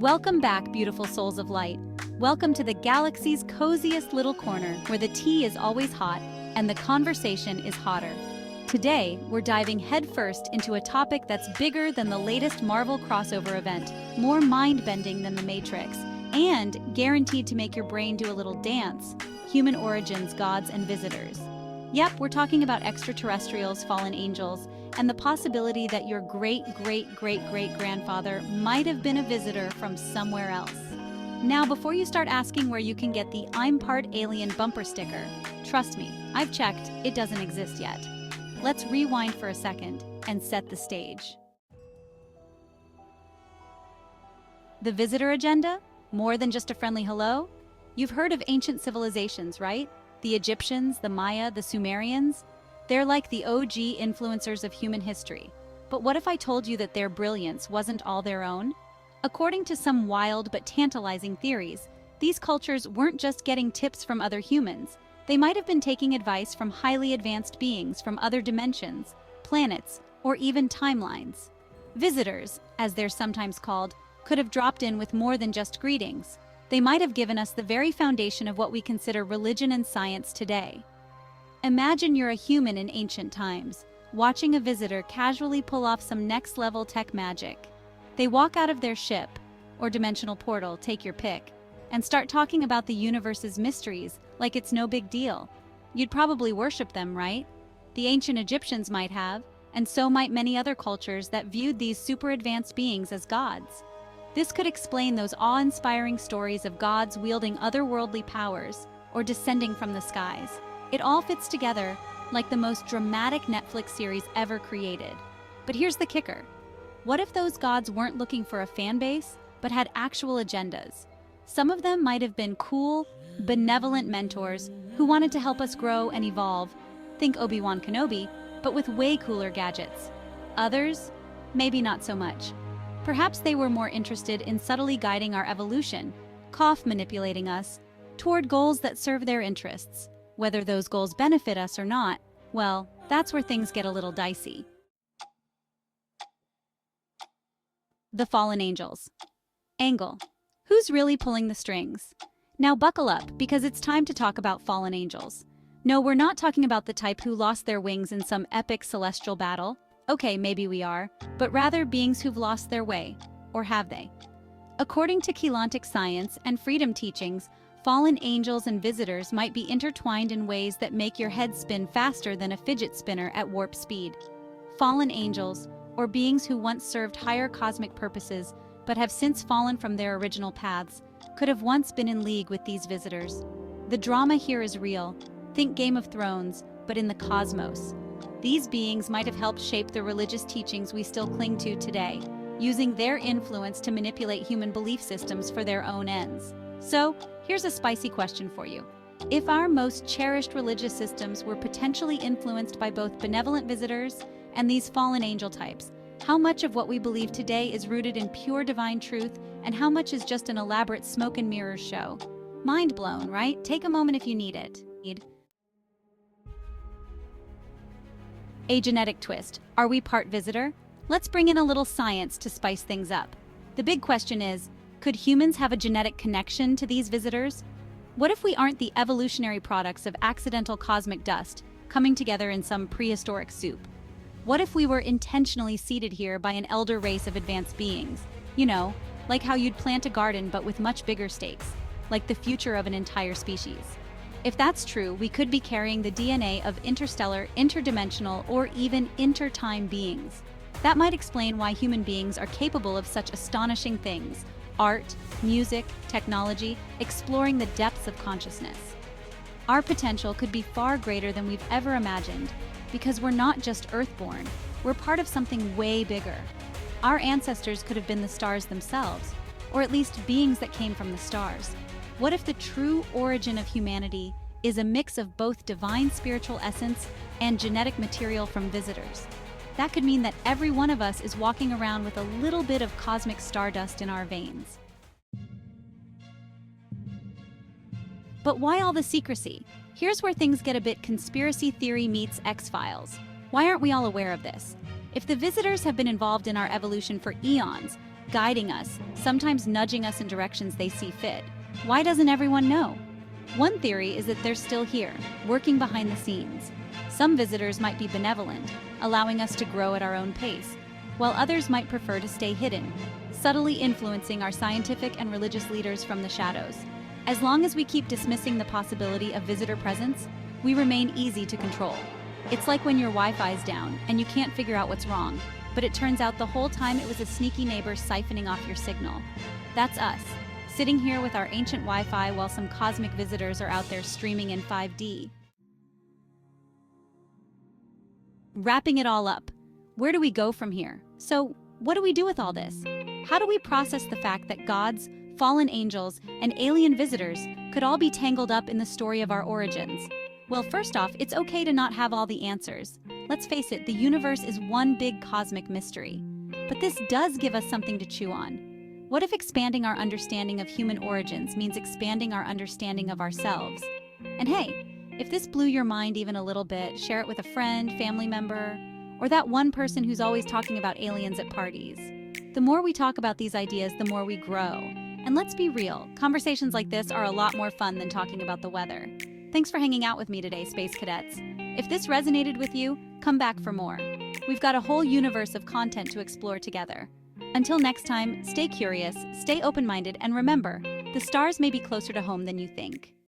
Welcome back, beautiful souls of light. Welcome to the galaxy's coziest little corner where the tea is always hot and the conversation is hotter. Today, we're diving headfirst into a topic that's bigger than the latest Marvel crossover event, more mind-bending than The Matrix, and guaranteed to make your brain do a little dance: human origins, gods, and visitors. Yep, we're talking about extraterrestrials, fallen angels, and the possibility that your great-great-great-great-grandfather might have been a visitor from somewhere else. Now, before you start asking where you can get the "I'm part alien" bumper sticker, trust me, I've checked, it doesn't exist yet. Let's rewind for a second and set the stage. The visitor agenda? More than just a friendly hello? You've heard of ancient civilizations, right? The Egyptians, the Maya, the Sumerians? They're like the OG influencers of human history. But what if I told you that their brilliance wasn't all their own? According to some wild but tantalizing theories, these cultures weren't just getting tips from other humans. They might have been taking advice from highly advanced beings from other dimensions, planets, or even timelines. Visitors, as they're sometimes called, could have dropped in with more than just greetings. They might have given us the very foundation of what we consider religion and science today. Imagine you're a human in ancient times, watching a visitor casually pull off some next-level tech magic. They walk out of their ship, or dimensional portal, take your pick, and start talking about the universe's mysteries like it's no big deal. You'd probably worship them, right? The ancient Egyptians might have, and so might many other cultures that viewed these super advanced beings as gods. This could explain those awe-inspiring stories of gods wielding otherworldly powers or descending from the skies. It all fits together like the most dramatic Netflix series ever created. But here's the kicker. What if those gods weren't looking for a fan base, but had actual agendas? Some of them might have been cool, benevolent mentors who wanted to help us grow and evolve. Think Obi-Wan Kenobi, but with way cooler gadgets. Others, maybe not so much. Perhaps they were more interested in subtly guiding our evolution, manipulating us, toward goals that serve their interests. Whether those goals benefit us or not, well, that's where things get a little dicey. The fallen angels. Angle. Who's really pulling the strings? Now buckle up, because it's time to talk about fallen angels. No, we're not talking about the type who lost their wings in some epic celestial battle. Okay, maybe we are, but rather beings who've lost their way. Or have they? According to Keylontic science and freedom teachings, fallen angels and visitors might be intertwined in ways that make your head spin faster than a fidget spinner at warp speed. Fallen angels, or beings who once served higher cosmic purposes but have since fallen from their original paths, could have once been in league with these visitors. The drama here is real. Think Game of Thrones, but in the cosmos. These beings might have helped shape the religious teachings we still cling to today, using their influence to manipulate human belief systems for their own ends. So, here's a spicy question for you. If our most cherished religious systems were potentially influenced by both benevolent visitors and these fallen angel types, how much of what we believe today is rooted in pure divine truth, and how much is just an elaborate smoke and mirrors show? Mind blown, right? Take a moment if you need it. A genetic twist. Are we part visitor? Let's bring in a little science to spice things up. The big question is, could humans have a genetic connection to these visitors? What if we aren't the evolutionary products of accidental cosmic dust coming together in some prehistoric soup? What if we were intentionally seeded here by an elder race of advanced beings? You know, like how you'd plant a garden but with much bigger stakes, like the future of an entire species. If that's true, we could be carrying the DNA of interstellar, interdimensional, or even intertime beings. That might explain why human beings are capable of such astonishing things: art, music, technology, exploring the depths of consciousness. Our potential could be far greater than we've ever imagined, because we're not just Earthborn, we're part of something way bigger. Our ancestors could have been the stars themselves, or at least beings that came from the stars. What if the true origin of humanity is a mix of both divine spiritual essence and genetic material from visitors? That could mean that every one of us is walking around with a little bit of cosmic stardust in our veins. But why all the secrecy? Here's where things get a bit conspiracy theory meets X-Files. Why aren't we all aware of this? If the visitors have been involved in our evolution for eons, guiding us, sometimes nudging us in directions they see fit. Why doesn't everyone know? One theory is that they're still here, working behind the scenes. Some visitors might be benevolent, allowing us to grow at our own pace, while others might prefer to stay hidden, subtly influencing our scientific and religious leaders from the shadows. As long as we keep dismissing the possibility of visitor presence, we remain easy to control. It's like when your Wi-Fi's down and you can't figure out what's wrong, but it turns out the whole time it was a sneaky neighbor siphoning off your signal. That's us, sitting here with our ancient Wi-Fi while some cosmic visitors are out there streaming in 5D. Wrapping it all up, where do we go from here? So, what do we do with all this? How do we process the fact that gods, fallen angels, and alien visitors could all be tangled up in the story of our origins? Well, first off, it's okay to not have all the answers. Let's face it, the universe is one big cosmic mystery. But this does give us something to chew on. What if expanding our understanding of human origins means expanding our understanding of ourselves? And hey, if this blew your mind even a little bit, share it with a friend, family member, or that one person who's always talking about aliens at parties. The more we talk about these ideas, the more we grow. And let's be real, conversations like this are a lot more fun than talking about the weather. Thanks for hanging out with me today, Space Cadets. If this resonated with you, come back for more. We've got a whole universe of content to explore together. Until next time, stay curious, stay open-minded, and remember, the stars may be closer to home than you think.